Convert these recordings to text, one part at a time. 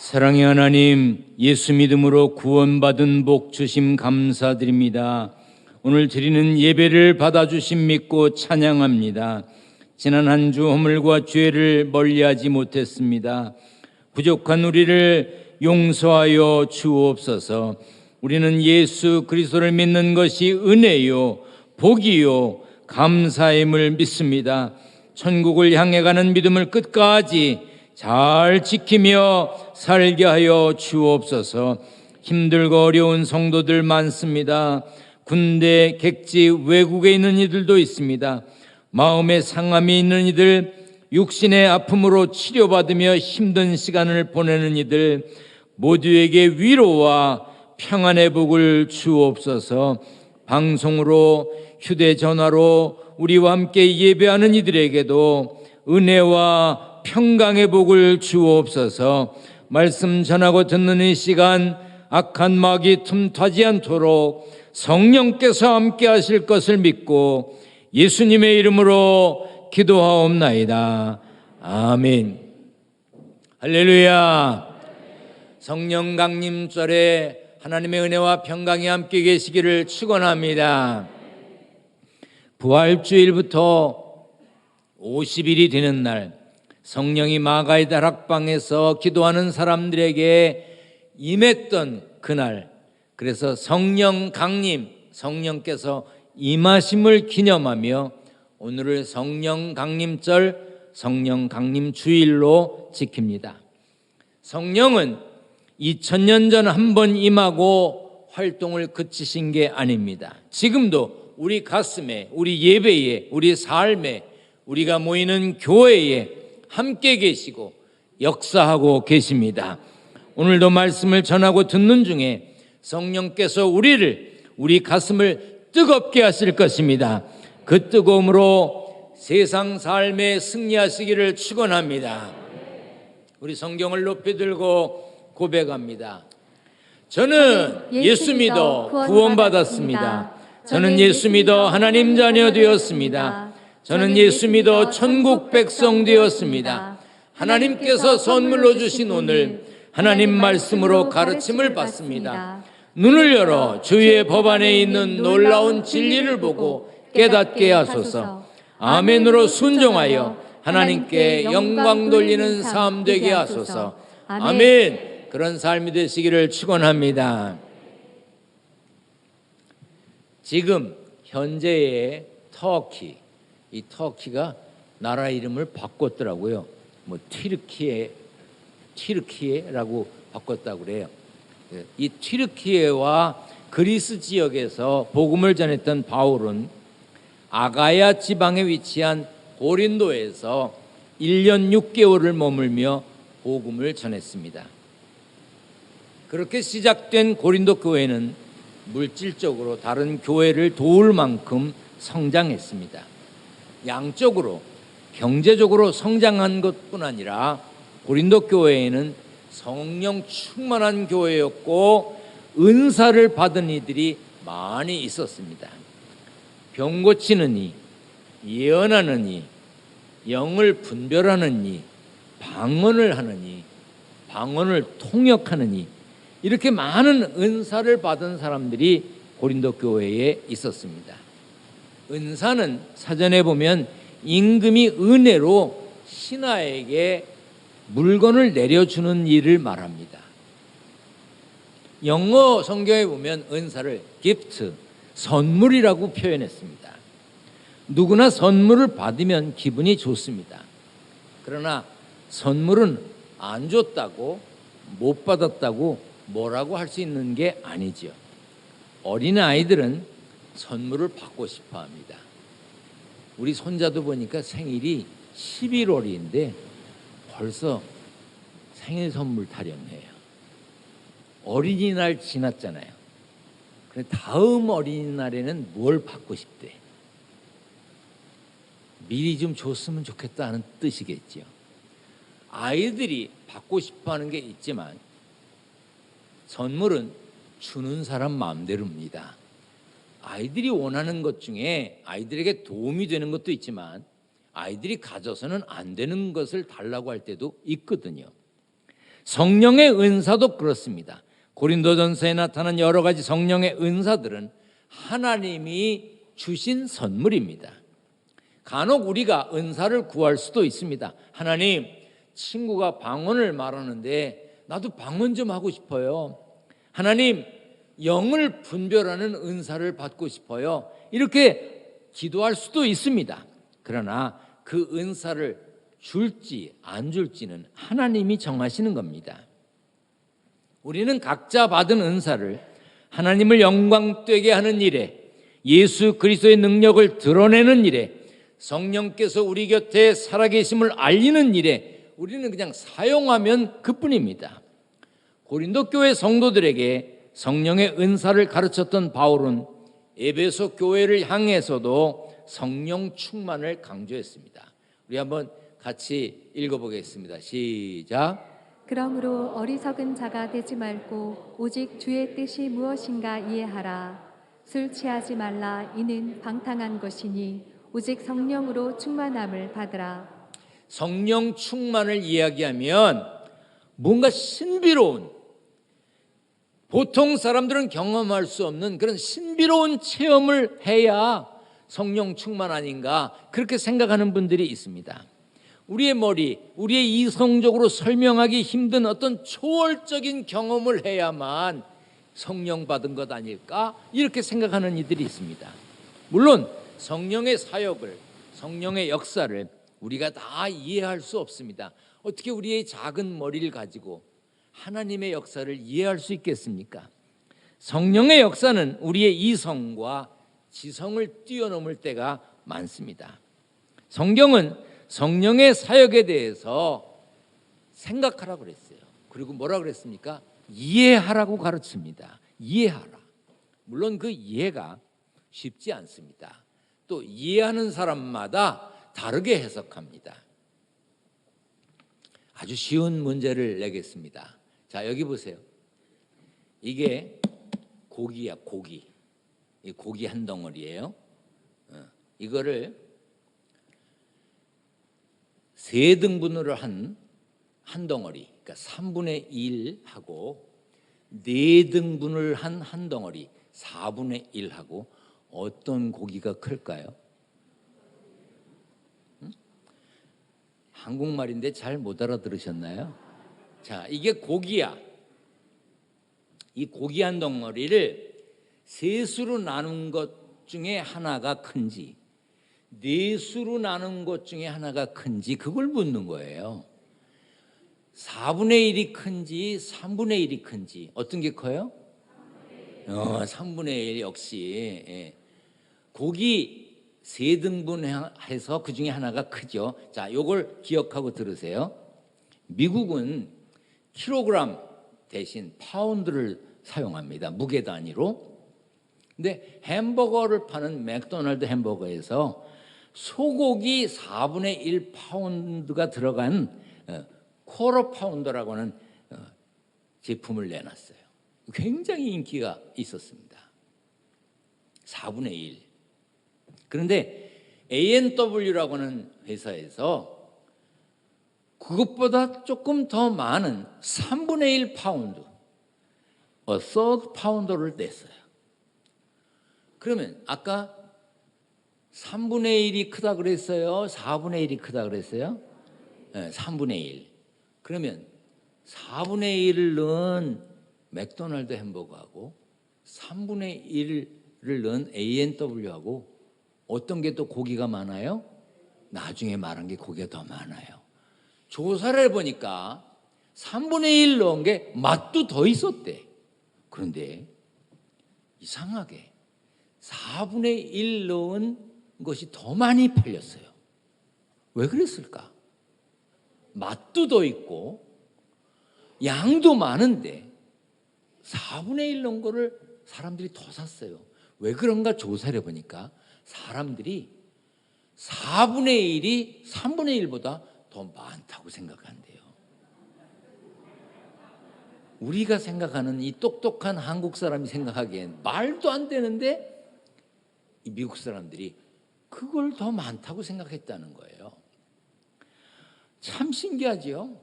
사랑의 하나님, 예수 믿음으로 구원받은 복 주심 감사드립니다. 오늘 드리는 예배를 받아주심 믿고 찬양합니다. 지난 한 주 허물과 죄를 멀리하지 못했습니다. 부족한 우리를 용서하여 주옵소서. 우리는 예수 그리스도를 믿는 것이 은혜요, 복이요, 감사임을 믿습니다. 천국을 향해 가는 믿음을 끝까지 잘 지키며 살게 하여 주옵소서. 힘들고 어려운 성도들 많습니다. 군대, 객지, 외국에 있는 이들도 있습니다. 마음에 상함이 있는 이들, 육신의 아픔으로 치료받으며 힘든 시간을 보내는 이들 모두에게 위로와 평안의 복을 주옵소서. 방송으로, 휴대전화로 우리와 함께 예배하는 이들에게도 은혜와 평강의 복을 주옵소서. 말씀 전하고 듣는 이 시간 악한 마귀 틈타지 않도록 성령께서 함께 하실 것을 믿고 예수님의 이름으로 기도하옵나이다. 아멘. 할렐루야. 성령 강림절에 하나님의 은혜와 평강이 함께 계시기를 축원합니다. 부활주일부터 50일이 되는 날, 성령이 마가의 다락방에서 기도하는 사람들에게 임했던 그날, 그래서 성령 강림, 성령께서 임하심을 기념하며 오늘을 성령 강림절, 성령 강림 주일로 지킵니다. 성령은 2000년 전 한 번 임하고 활동을 그치신 게 아닙니다. 지금도 우리 가슴에, 우리 예배에, 우리 삶에, 우리가 모이는 교회에 함께 계시고 역사하고 계십니다. 오늘도 말씀을 전하고 듣는 중에 성령께서 우리 가슴을 뜨겁게 하실 것입니다. 그 뜨거움으로 세상 삶에 승리하시기를 축원합니다. 우리 성경을 높이 들고 고백합니다. 저는 예수 믿어 구원받았습니다. 저는 예수 믿어 하나님 자녀 되었습니다. 저는 예수 믿어 천국 백성 되었습니다. 하나님께서 선물로 주신 오늘 하나님 말씀으로 가르침을 받습니다. 눈을 열어 주의 법 안에 있는 놀라운 진리를 보고 깨닫게 하소서. 아멘으로 순종하여 하나님께 영광 돌리는 삶 되게 하소서. 아멘. 그런 삶이 되시기를 축원합니다. 지금 현재의 터키, 이 터키가 나라 이름을 바꿨더라고요. 뭐 튀르키예라고 바꿨다고 그래요. 이 튀르키예와 그리스 지역에서 복음을 전했던 바울은 아가야 지방에 위치한 고린도에서 1년 6개월을 머물며 복음을 전했습니다. 그렇게 시작된 고린도 교회는 물질적으로 다른 교회를 도울 만큼 성장했습니다. 양적으로, 경제적으로 성장한 것뿐 아니라 고린도 교회에는 성령 충만한 교회였고 은사를 받은 이들이 많이 있었습니다. 병 고치는 이, 예언하는 이, 영을 분별하는 이, 방언을 하는 이, 방언을 통역하는 이, 이렇게 많은 은사를 받은 사람들이 고린도 교회에 있었습니다. 은사는 사전에 보면 임금이 은혜로 신하에게 물건을 내려주는 일을 말합니다. 영어 성경에 보면 은사를 gift, 선물이라고 표현했습니다. 누구나 선물을 받으면 기분이 좋습니다. 그러나 선물은 안 줬다고, 못 받았다고 뭐라고 할 수 있는 게 아니죠. 어린아이들은 선물을 받고 싶어 합니다. 우리 손자도 보니까 생일이 11월인데 벌써 생일 선물 타령해요. 어린이날 지났잖아요. 그래 다음 어린이날에는 뭘 받고 싶대? 미리 좀 줬으면 좋겠다는 뜻이겠죠. 아이들이 받고 싶어하는 게 있지만 선물은 주는 사람 마음대로입니다. 아이들이 원하는 것 중에 아이들에게 도움이 되는 것도 있지만 아이들이 가져서는 안 되는 것을 달라고 할 때도 있거든요. 성령의 은사도 그렇습니다. 고린도전서에 나타난 여러 가지 성령의 은사들은 하나님이 주신 선물입니다. 간혹 우리가 은사를 구할 수도 있습니다. 하나님, 친구가 방언을 말하는데 나도 방언 좀 하고 싶어요. 하나님, 영을 분별하는 은사를 받고 싶어요. 이렇게 기도할 수도 있습니다. 그러나 그 은사를 줄지 안 줄지는 하나님이 정하시는 겁니다. 우리는 각자 받은 은사를 하나님을 영광되게 하는 일에, 예수 그리스도의 능력을 드러내는 일에, 성령께서 우리 곁에 살아계심을 알리는 일에 우리는 그냥 사용하면 그뿐입니다. 고린도 교회 성도들에게 성령의 은사를 가르쳤던 바울은 에베소 교회를 향해서도 성령 충만을 강조했습니다. 우리 한번 같이 읽어보겠습니다. 시작. 그러므로 어리석은 자가 되지 말고 오직 주의 뜻이 무엇인가 이해하라. 술 취하지 말라. 이는 방탕한 것이니 오직 성령으로 충만함을 받으라. 성령 충만을 이야기하면 뭔가 신비로운, 보통 사람들은 경험할 수 없는 그런 신비로운 체험을 해야 성령 충만 아닌가, 그렇게 생각하는 분들이 있습니다. 우리의 머리, 우리의 이성적으로 설명하기 힘든 어떤 초월적인 경험을 해야만 성령 받은 것 아닐까, 이렇게 생각하는 이들이 있습니다. 물론 성령의 사역을, 성령의 역사를 우리가 다 이해할 수 없습니다. 어떻게 우리의 작은 머리를 가지고 하나님의 역사를 이해할 수 있겠습니까? 성령의 역사는 우리의 이성과 지성을 뛰어넘을 때가 많습니다. 성경은 성령의 사역에 대해서 생각하라고 그랬어요. 그리고 뭐라고 그랬습니까? 이해하라고 가르칩니다. 이해하라. 물론 그 이해가 쉽지 않습니다. 또 이해하는 사람마다 다르게 해석합니다. 아주 쉬운 문제를 내겠습니다. 자, 여기 보세요. 이게 고기야, 고기. 이 고기 한 덩어리예요. 이거를 세 등분으로 한 덩어리, 그러니까 3분의 1하고 네 등분을 한 덩어리, 4분의 1하고 어떤 고기가 클까요? 한국말인데 잘 못 알아들으셨나요? 자, 이게 고기야. 이 고기 한 덩어리를 셋으로 나눈 것 중에 하나가 큰지, 넷으로 나눈 것 중에 하나가 큰지, 그걸 묻는 거예요. 4분의 1이 큰지 3분의 1이 큰지, 어떤 게 커요? 3분의 1 역시. 예. 고기 세 등분해서 그 중에 하나가 크죠. 자, 요걸 기억하고 들으세요. 미국은 킬로그램 대신 파운드를 사용합니다. 무게 단위로. 근데 햄버거를 파는 맥도날드 햄버거에서 소고기 4분의 1 파운드가 들어간 쿼터 파운더라고 하는 제품을 내놨어요. 굉장히 인기가 있었습니다. 4분의 1. 그런데 A&W라고 하는 회사에서 그것보다 조금 더 많은 3분의 1 파운드, third 파운더를 냈어요. 그러면 아까 3분의 1이 크다 그랬어요? 4분의 1이 크다 그랬어요? 네, 3분의 1. 그러면 4분의 1을 넣은 맥도날드 햄버거하고 3분의 1을 넣은 A&W하고 어떤 게 또 고기가 많아요? 나중에 말한 게 고기가 더 많아요. 조사를 해보니까 3분의 1 넣은 게 맛도 더 있었대. 그런데 이상하게 4분의 1 넣은 것이 더 많이 팔렸어요. 왜 그랬을까? 맛도 더 있고 양도 많은데 4분의 1 넣은 거를 사람들이 더 샀어요. 왜 그런가 조사를 해보니까 사람들이 4분의 1이 3분의 1보다 더 많다고 생각한대요. 우리가 생각하는 이 똑똑한 한국 사람이 생각하기엔 말도 안 되는데 이 미국 사람들이 그걸 더 많다고 생각했다는 거예요. 참 신기하죠.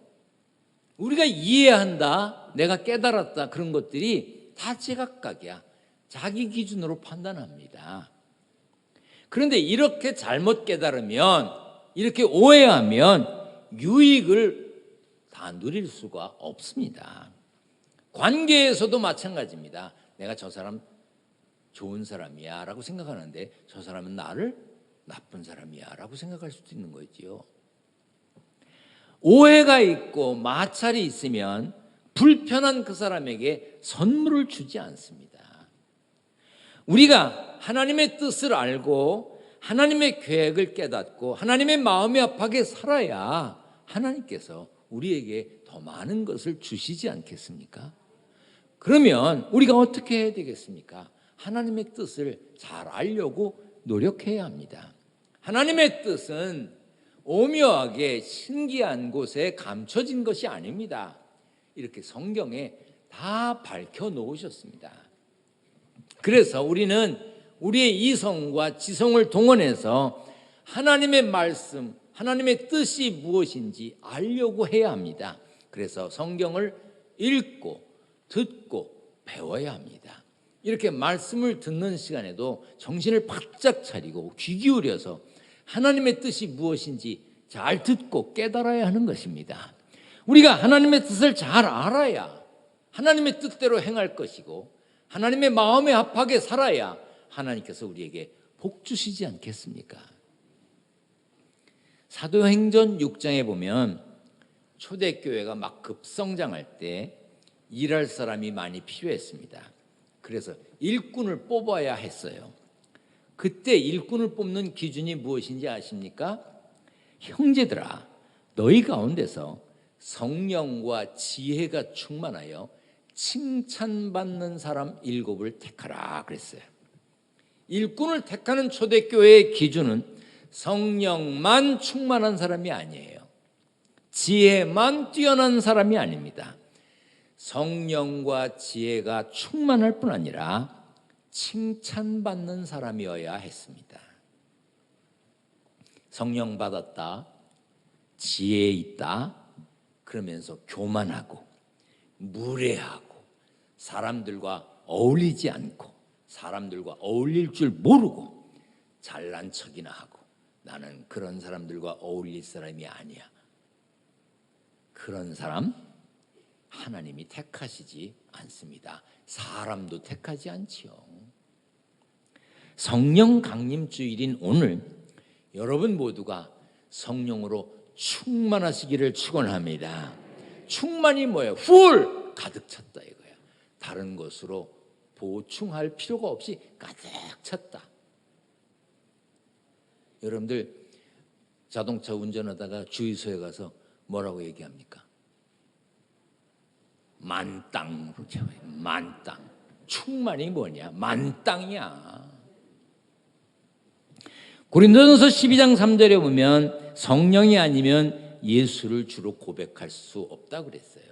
우리가 이해한다, 내가 깨달았다, 그런 것들이 다 제각각이야. 자기 기준으로 판단합니다. 그런데 이렇게 잘못 깨달으면, 이렇게 오해하면 유익을 다 누릴 수가 없습니다. 관계에서도 마찬가지입니다. 내가 저 사람 좋은 사람이야 라고 생각하는데 저 사람은 나를 나쁜 사람이야 라고 생각할 수도 있는 거지요. 오해가 있고 마찰이 있으면 불편한 그 사람에게 선물을 주지 않습니다. 우리가 하나님의 뜻을 알고 하나님의 계획을 깨닫고 하나님의 마음이 합하게 살아야 하나님께서 우리에게 더 많은 것을 주시지 않겠습니까? 그러면 우리가 어떻게 해야 되겠습니까? 하나님의 뜻을 잘 알려고 노력해야 합니다. 하나님의 뜻은 오묘하게 신기한 곳에 감춰진 것이 아닙니다. 이렇게 성경에 다 밝혀 놓으셨습니다. 그래서 우리는 우리의 이성과 지성을 동원해서 하나님의 말씀, 하나님의 뜻이 무엇인지 알려고 해야 합니다. 그래서 성경을 읽고 듣고 배워야 합니다. 이렇게 말씀을 듣는 시간에도 정신을 바짝 차리고 귀 기울여서 하나님의 뜻이 무엇인지 잘 듣고 깨달아야 하는 것입니다. 우리가 하나님의 뜻을 잘 알아야 하나님의 뜻대로 행할 것이고 하나님의 마음에 합하게 살아야 하나님께서 우리에게 복 주시지 않겠습니까? 사도행전 6장에 보면 초대교회가 막 급성장할 때 일할 사람이 많이 필요했습니다. 그래서 일꾼을 뽑아야 했어요. 그때 일꾼을 뽑는 기준이 무엇인지 아십니까? 형제들아, 너희 가운데서 성령과 지혜가 충만하여 칭찬받는 사람 7을 택하라 그랬어요. 일꾼을 택하는 초대교회의 기준은 성령만 충만한 사람이 아니에요. 지혜만 뛰어난 사람이 아닙니다. 성령과 지혜가 충만할 뿐 아니라 칭찬받는 사람이어야 했습니다. 성령 받았다, 지혜 있다, 그러면서 교만하고 무례하고 사람들과 어울리지 않고 사람들과 어울릴 줄 모르고 잘난 척이나 하고 나는 그런 사람들과 어울릴 사람이 아니야. 그런 사람 하나님이 택하시지 않습니다. 사람도 택하지 않지요. 성령 강림 주일인 오늘 여러분 모두가 성령으로 충만하시기를 축원합니다. 충만이 뭐예요? 풀 가득 찼다 이거야. 다른 것으로 보충할 필요가 없이 가득 찼다. 여러분들 자동차 운전하다가 주유소에 가서 뭐라고 얘기합니까? 만땅으로 채워요. 만땅. 충만이 뭐냐? 만땅이야. 고린도전서 12장 3절에 보면 성령이 아니면 예수를 주로 고백할 수 없다고 그랬어요.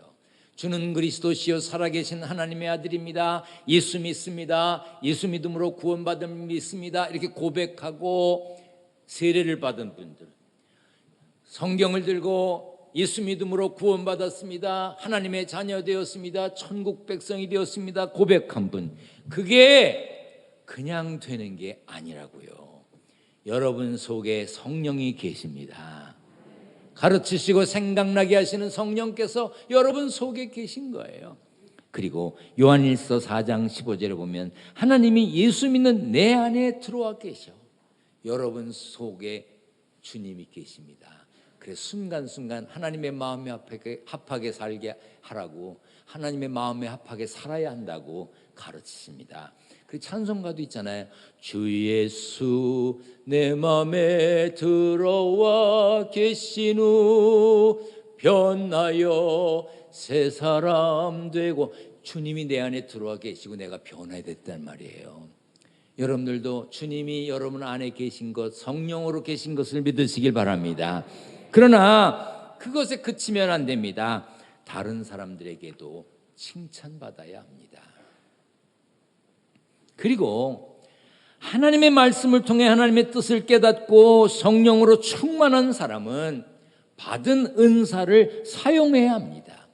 주는 그리스도시요 살아계신 하나님의 아들입니다. 예수 믿습니다. 예수 믿음으로 구원받음 믿습니다. 이렇게 고백하고 세례를 받은 분들, 성경을 들고 예수 믿음으로 구원받았습니다. 하나님의 자녀 되었습니다. 천국 백성이 되었습니다. 고백한 분, 그게 그냥 되는 게 아니라고요. 여러분 속에 성령이 계십니다. 가르치시고 생각나게 하시는 성령께서 여러분 속에 계신 거예요. 그리고 요한일서 4장 15절에 보면 하나님이 예수 믿는 내 안에 들어와 계셔. 여러분 속에 주님이 계십니다. 그래서 순간순간 하나님의 마음에 합하게 살게 하라고, 하나님의 마음에 합하게 살아야 한다고 가르치십니다. 그 찬송가도 있잖아요. 주 예수 내 마음에 들어와 계신 후 변하여 새 사람 되고, 주님이 내 안에 들어와 계시고 내가 변화됐단 말이에요. 여러분들도 주님이 여러분 안에 계신 것, 성령으로 계신 것을 믿으시길 바랍니다. 그러나 그것에 그치면 안 됩니다. 다른 사람들에게도 칭찬받아야 합니다. 그리고 하나님의 말씀을 통해 하나님의 뜻을 깨닫고 성령으로 충만한 사람은 받은 은사를 사용해야 합니다.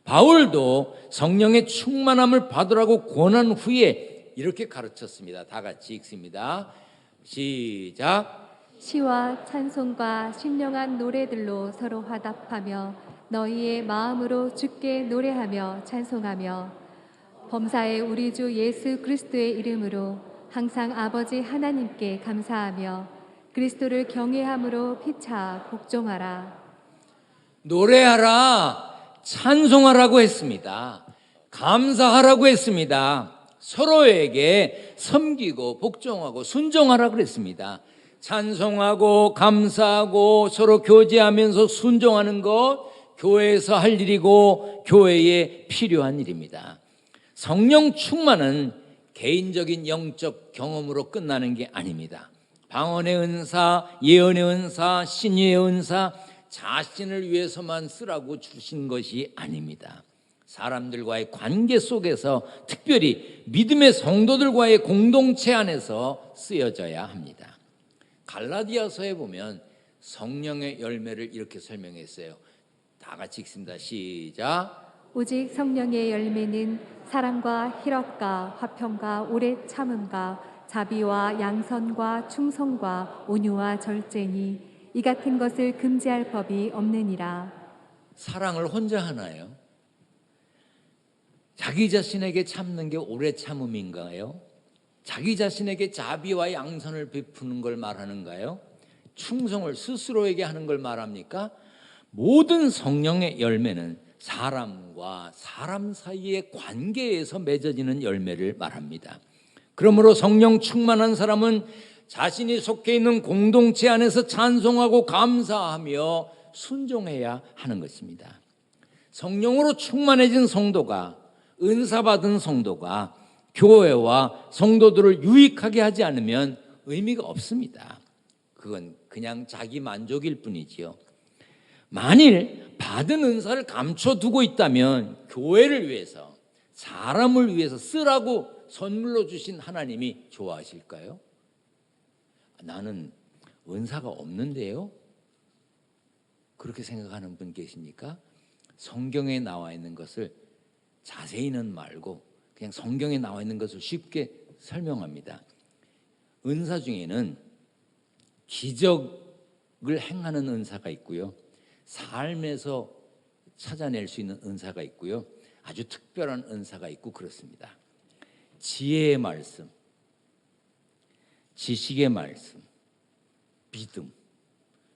바울도 성령의 충만함을 받으라고 권한 후에 이렇게 가르쳤습니다. 다 같이 읽습니다. 시작. 시와 찬송과 신령한 노래들로 서로 화답하며 너희의 마음으로 주께 노래하며 찬송하며 범사의 우리 주 예수 그리스도의 이름으로 항상 아버지 하나님께 감사하며 그리스도를 경외함으로 피차 복종하라. 노래하라, 찬송하라고 했습니다. 감사하라고 했습니다. 서로에게 섬기고 복종하고 순종하라고 그랬습니다. 찬송하고 감사하고 서로 교제하면서 순종하는 것, 교회에서 할 일이고 교회에 필요한 일입니다. 성령 충만은 개인적인 영적 경험으로 끝나는 게 아닙니다. 방언의 은사, 예언의 은사, 신유의 은사, 자신을 위해서만 쓰라고 주신 것이 아닙니다. 사람들과의 관계 속에서, 특별히 믿음의 성도들과의 공동체 안에서 쓰여져야 합니다. 갈라디아서에 보면 성령의 열매를 이렇게 설명했어요. 다 같이 읽습니다. 시작. 오직 성령의 열매는 사랑과 희락과 화평과 오래 참음과 자비와 양선과 충성과 온유와 절제니 이 같은 것을 금지할 법이 없느니라. 사랑을 혼자 하나요? 자기 자신에게 참는 게 오래 참음인가요? 자기 자신에게 자비와 양선을 베푸는 걸 말하는가요? 충성을 스스로에게 하는 걸 말합니까? 모든 성령의 열매는 사람과 사람 사이의 관계에서 맺어지는 열매를 말합니다. 그러므로 성령 충만한 사람은 자신이 속해 있는 공동체 안에서 찬송하고 감사하며 순종해야 하는 것입니다. 성령으로 충만해진 성도가, 은사받은 성도가 교회와 성도들을 유익하게 하지 않으면 의미가 없습니다. 그건 그냥 자기 만족일 뿐이지요. 만일 받은 은사를 감춰두고 있다면 교회를 위해서, 사람을 위해서 쓰라고 선물로 주신 하나님이 좋아하실까요? 나는 은사가 없는데요? 그렇게 생각하는 분 계십니까? 성경에 나와 있는 것을 자세히는 말고 그냥 성경에 나와 있는 것을 쉽게 설명합니다. 은사 중에는 기적을 행하는 은사가 있고요, 삶에서 찾아낼 수 있는 은사가 있고요, 아주 특별한 은사가 있고 그렇습니다. 지혜의 말씀, 지식의 말씀,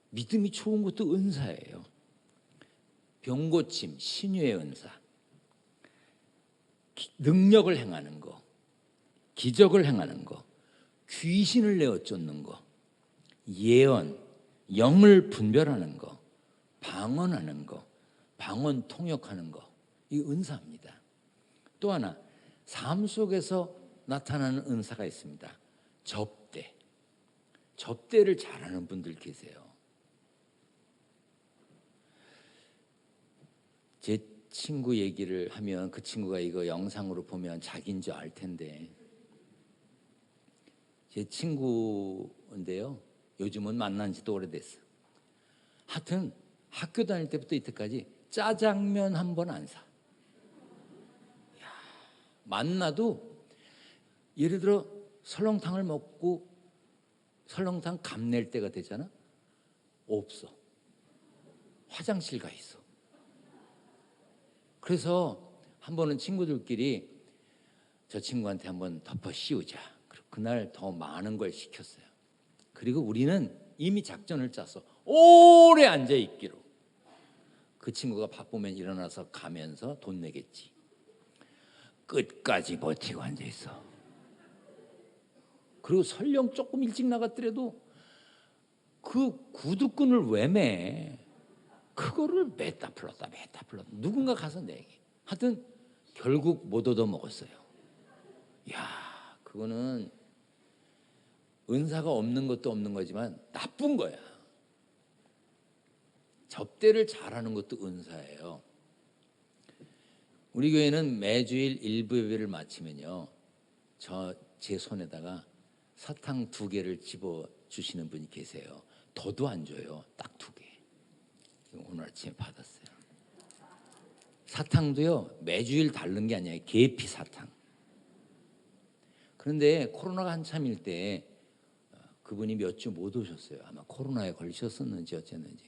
믿음이 좋은 것도 은사예요. 병고침, 신유의 은사, 능력을 행하는 거, 기적을 행하는 거, 귀신을 내어 쫓는 거, 예언, 영을 분별하는 거, 방언하는 거, 방언 통역하는 거, 이 은사입니다. 또 하나, 삶 속에서 나타나는 은사가 있습니다. 접대를 잘하는 분들 계세요. 제 친구 얘기를 하면 그 친구가 이거 영상으로 보면 자기인 줄 알 텐데, 제 친구인데요, 요즘은 만난 지도 오래됐어. 하여튼 학교 다닐 때부터 이때까지 짜장면 한 번 안 사. 만나도 예를 들어 설렁탕을 먹고 설렁탕 감낼 때가 되잖아, 없어. 화장실 가 있어. 그래서 한 번은 친구들끼리 저 친구한테 한번 덮어 씌우자. 그날 더 많은 걸 시켰어요. 그리고 우리는 이미 작전을 짰어. 오래 앉아 있기로. 그 친구가 바쁘면 일어나서 가면서 돈 내겠지. 끝까지 버티고 앉아 있어. 그리고 설령 조금 일찍 나갔더라도 그 구두끈을 왜 매? 그거를 맸다 풀었다 누군가 가서 내게. 하여튼 결국 못 얻어 먹었어요. 야, 그거는 은사가 없는 것도 없는 거지만 나쁜 거야. 접대를 잘하는 것도 은사예요. 우리 교회는 매주일 일부 예배를 마치면요, 제 손에다가 사탕 2개를 집어 주시는 분이 계세요. 더도 안 줘요. 딱 2개. 오늘 아침에 받았어요. 사탕도요 매주일 다른 게 아니에요. 계피 사탕. 그런데 코로나가 한참일 때 그분이 몇 주 못 오셨어요. 아마 코로나에 걸리셨었는지 어쨌는지.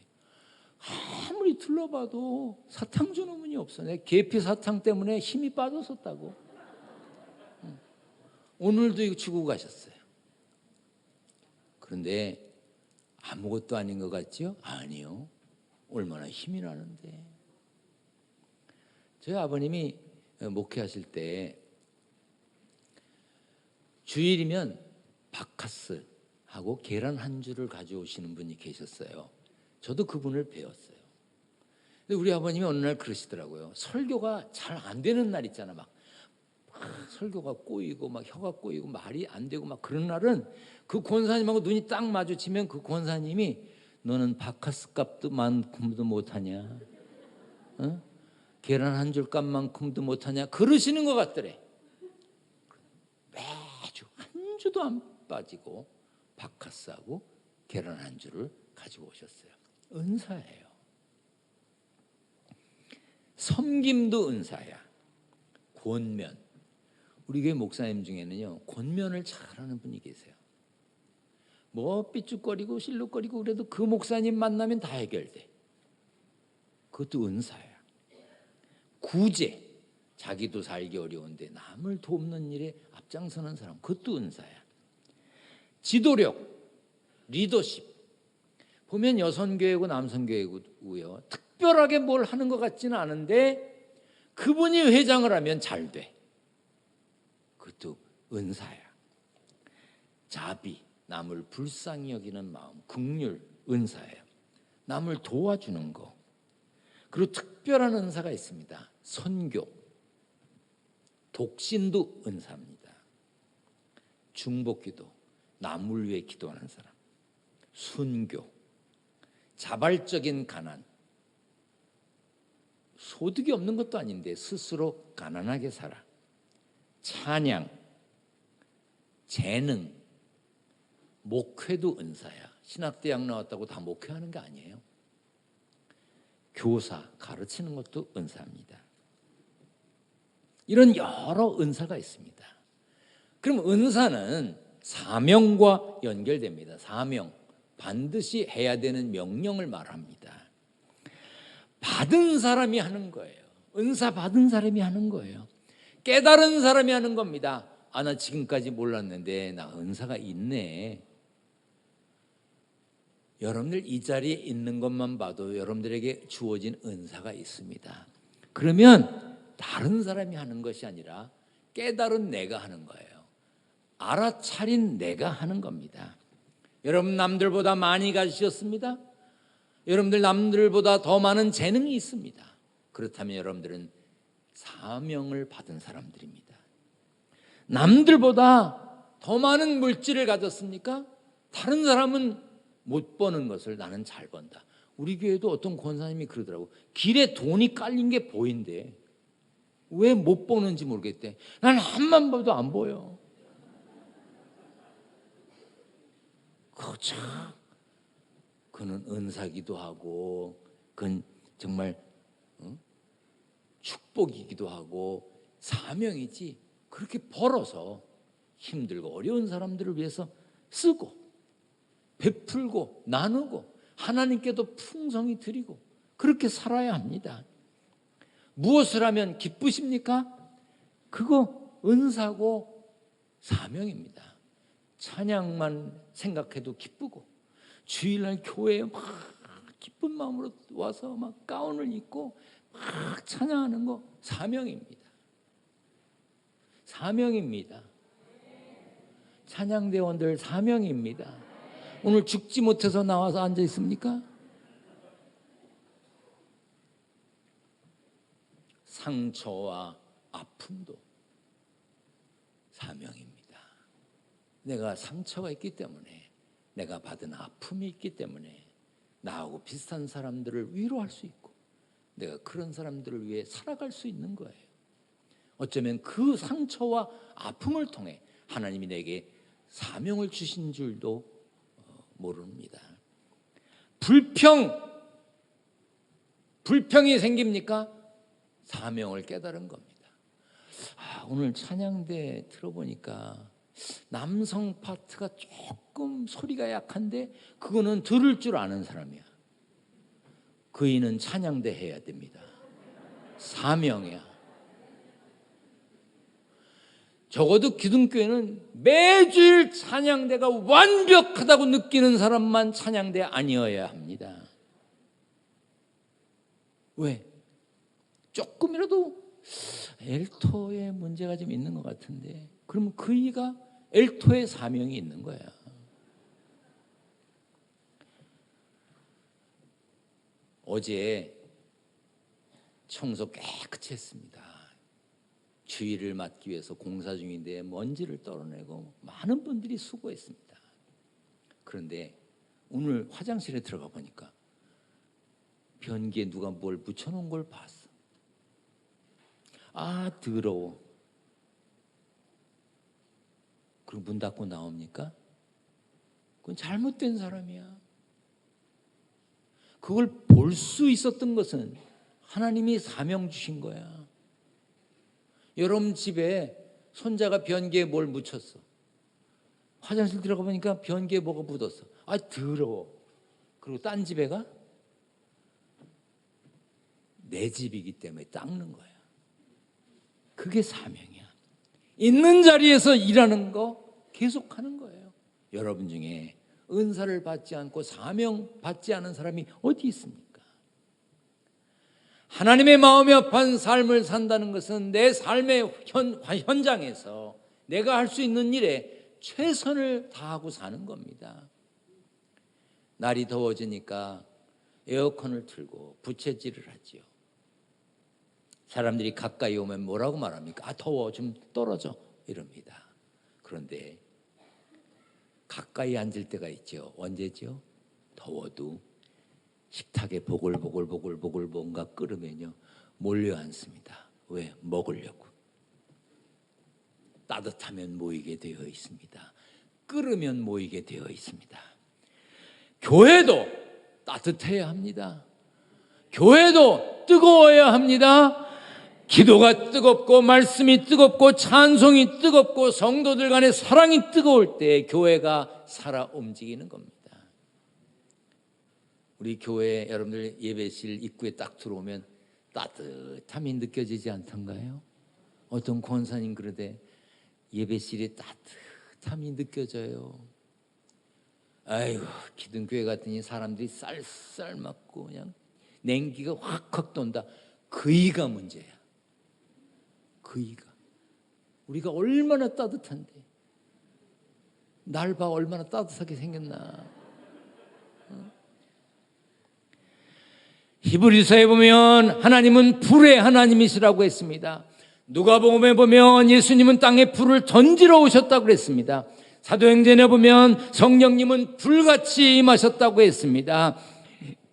아무리 둘러봐도 사탕 주는 분이 없어. 내 계피 사탕 때문에 힘이 빠졌었다고. 오늘도 이거 주고 가셨어요. 그런데 아무것도 아닌 것 같지요? 아니요. 얼마나 힘이 나는데. 저희 아버님이 목회하실 때 주일이면 바카스하고 계란 한 줄을 가져오시는 분이 계셨어요. 저도 그분을 배웠어요. 근데 우리 아버님이 어느 날 그러시더라고요. 설교가 잘 안 되는 날 있잖아. 막 설교가 꼬이고 막 혀가 꼬이고 말이 안 되고 막 그런 날은 그 권사님하고 눈이 딱 마주치면 그 권사님이 너는 바카스 값만큼도 못하냐? 어? 계란 한 줄 값만큼도 못하냐? 그러시는 것 같더래. 매주 한 주도 안 빠지고 바카스하고 계란 한 줄을 가지고 오셨어요. 은사예요. 섬김도 은사야. 권면. 우리 교회 목사님 중에는요 권면을 잘하는 분이 계세요. 뭐 삐죽거리고 실룩거리고 그래도 그 목사님 만나면 다 해결돼. 그것도 은사야. 구제. 자기도 살기 어려운데 남을 돕는 일에 앞장서는 사람. 그것도 은사야. 지도력. 리더십. 보면 여성교회고 남성교회고요. 특별하게 뭘 하는 것 같지는 않은데 그분이 회장을 하면 잘 돼. 그것도 은사야. 자비, 남을 불쌍히 여기는 마음, 긍휼, 은사예요. 남을 도와주는 거. 그리고 특별한 은사가 있습니다. 선교, 독신도 은사입니다. 중복기도, 남을 위해 기도하는 사람. 순교, 자발적인 가난. 소득이 없는 것도 아닌데 스스로 가난하게 살아. 찬양, 재능, 목회도 은사야. 신학대학 나왔다고 다 목회하는 게 아니에요. 교사, 가르치는 것도 은사입니다. 이런 여러 은사가 있습니다. 그럼 은사는 사명과 연결됩니다. 사명, 반드시 해야 되는 명령을 말합니다. 받은 사람이 하는 거예요. 은사 받은 사람이 하는 거예요. 깨달은 사람이 하는 겁니다. 아, 나 지금까지 몰랐는데 나 은사가 있네. 여러분들 이 자리에 있는 것만 봐도 여러분들에게 주어진 은사가 있습니다. 그러면 다른 사람이 하는 것이 아니라 깨달은 내가 하는 거예요. 알아차린 내가 하는 겁니다. 여러분 남들보다 많이 가지셨습니다. 여러분들 남들보다 더 많은 재능이 있습니다. 그렇다면 여러분들은 사명을 받은 사람들입니다. 남들보다 더 많은 물질을 가졌습니까? 다른 사람은 못 버는 것을 나는 잘 번다. 우리 교회도 어떤 권사님이 그러더라고. 길에 돈이 깔린 게 보인대. 왜 못 보는지 모르겠대. 난 한만 봐도 안 보여. 참, 그는 은사기도 하고 그건 정말 축복이기도 하고 사명이지. 그렇게 벌어서 힘들고 어려운 사람들을 위해서 쓰고 베풀고 나누고 하나님께도 풍성히 드리고 그렇게 살아야 합니다. 무엇을 하면 기쁘십니까? 그거 은사고 사명입니다. 찬양만 생각해도 기쁘고 주일날 교회에 막 기쁜 마음으로 와서 막 가운을 입고 막 찬양하는 거 사명입니다. 사명입니다. 찬양대원들 사명입니다. 오늘 죽지 못해서 나와서 앉아 있습니까? 상처와 아픔도 사명입니다. 내가 상처가 있기 때문에, 내가 받은 아픔이 있기 때문에 나하고 비슷한 사람들을 위로할 수 있고 내가 그런 사람들을 위해 살아갈 수 있는 거예요. 어쩌면 그 상처와 아픔을 통해 하나님이 내게 사명을 주신 줄도 모릅니다. 불평이 생깁니까? 사명을 깨달은 겁니다. 오늘 찬양대 들어보니까 남성 파트가 조금 소리가 약한데 그거는 들을 줄 아는 사람이야. 그이는 찬양대 해야 됩니다. 사명이야. 적어도 기둥교회는 매주일 찬양대가 완벽하다고 느끼는 사람만 찬양대 아니어야 합니다. 왜? 조금이라도 엘토에 문제가 좀 있는 것 같은데, 그러면 그이가 엘토의 사명이 있는 거야. 어제 청소 깨끗이 했습니다. 주의를 맡기 위해서 공사 중인데 먼지를 떨어내고 많은 분들이 수고했습니다. 그런데 오늘 화장실에 들어가 보니까 변기에 누가 뭘 묻혀놓은 걸 봤어. 더러워. 그리고 문 닫고 나옵니까? 그건 잘못된 사람이야. 그걸 볼 수 있었던 것은 하나님이 사명 주신 거야. 여러분 집에 손자가 변기에 뭘 묻혔어. 화장실 들어가 보니까 변기에 뭐가 묻었어. 더러워. 그리고 딴 집에 가? 내 집이기 때문에 닦는 거야. 그게 사명이야. 있는 자리에서 일하는 거 계속하는 거예요. 여러분 중에 은사를 받지 않고 사명 받지 않은 사람이 어디 있습니까? 하나님의 마음이 합한 삶을 산다는 것은 내 삶의 현장에서 내가 할 수 있는 일에 최선을 다하고 사는 겁니다. 날이 더워지니까 에어컨을 틀고 부채질을 하지요. 사람들이 가까이 오면 뭐라고 말합니까? 더워, 좀 떨어져 이럽니다. 그런데 가까이 앉을 때가 있죠. 언제죠? 더워도 식탁에 보글보글 뭔가 끓으면요 몰려 앉습니다. 왜? 먹으려고. 따뜻하면 모이게 되어 있습니다. 끓으면 모이게 되어 있습니다. 교회도 따뜻해야 합니다. 교회도 뜨거워야 합니다. 기도가 뜨겁고 말씀이 뜨겁고 찬송이 뜨겁고 성도들 간의 사랑이 뜨거울 때 교회가 살아 움직이는 겁니다. 우리 교회 여러분들 예배실 입구에 딱 들어오면 따뜻함이 느껴지지 않던가요? 어떤 권사님 그러대 예배실에 따뜻함이 느껴져요. 아이고 기둥교회 같으니 사람들이 쌀쌀 맞고 그냥 냉기가 확확 돈다. 그이가 문제야. 그이가. 우리가 얼마나 따뜻한데 날 봐 얼마나 따뜻하게 생겼나. 히브리서에 보면 하나님은 불의 하나님이시라고 했습니다. 누가복음에 보면 예수님은 땅에 불을 던지러 오셨다고 그랬습니다. 사도행전에 보면 성령님은 불같이 임하셨다고 했습니다.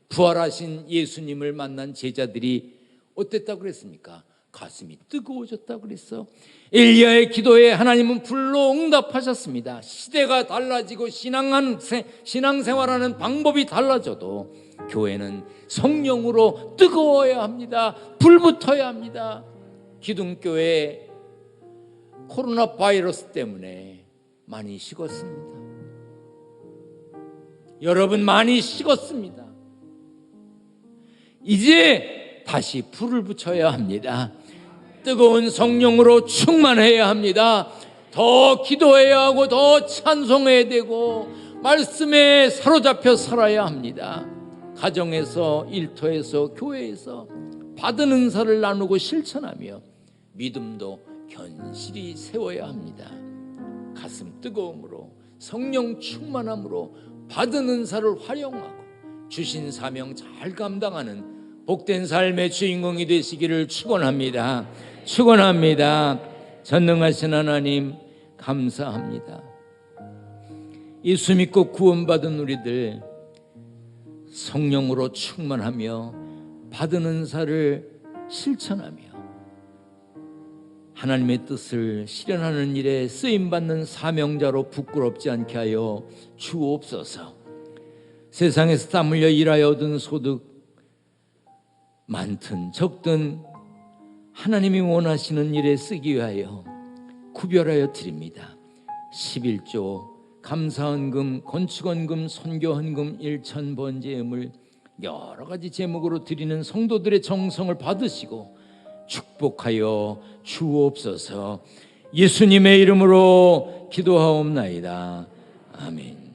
부활하신 예수님을 만난 제자들이 어땠다고 그랬습니까? 가슴이 뜨거워졌다고 그랬어. 엘리야의 기도에 하나님은 불로 응답하셨습니다. 시대가 달라지고 신앙생활하는 방법이 달라져도 교회는 성령으로 뜨거워야 합니다. 불붙어야 합니다. 기둥교회 코로나 바이러스 때문에 많이 식었습니다. 여러분 많이 식었습니다. 이제 다시 불을 붙여야 합니다. 뜨거운 성령으로 충만해야 합니다. 더 기도해야 하고 더 찬송해야 되고 말씀에 사로잡혀 살아야 합니다. 가정에서, 일터에서, 교회에서 받은 은사를 나누고 실천하며 믿음도 견실히 세워야 합니다. 가슴 뜨거움으로 성령 충만함으로 받은 은사를 활용하고 주신 사명 잘 감당하는 복된 삶의 주인공이 되시기를 축원합니다. 축원합니다. 전능하신 하나님 감사합니다. 예수 믿고 구원받은 우리들 성령으로 충만하며 받은 은사를 실천하며 하나님의 뜻을 실현하는 일에 쓰임받는 사명자로 부끄럽지 않게 하여 주옵소서. 세상에서 땀 흘려 일하여 얻은 소득 많든 적든 하나님이 원하시는 일에 쓰기 위하여 구별하여 드립니다. 11조, 감사헌금, 건축헌금, 선교헌금, 일천번제음을 여러 가지 제목으로 드리는 성도들의 정성을 받으시고 축복하여 주옵소서. 예수님의 이름으로 기도하옵나이다. 아멘.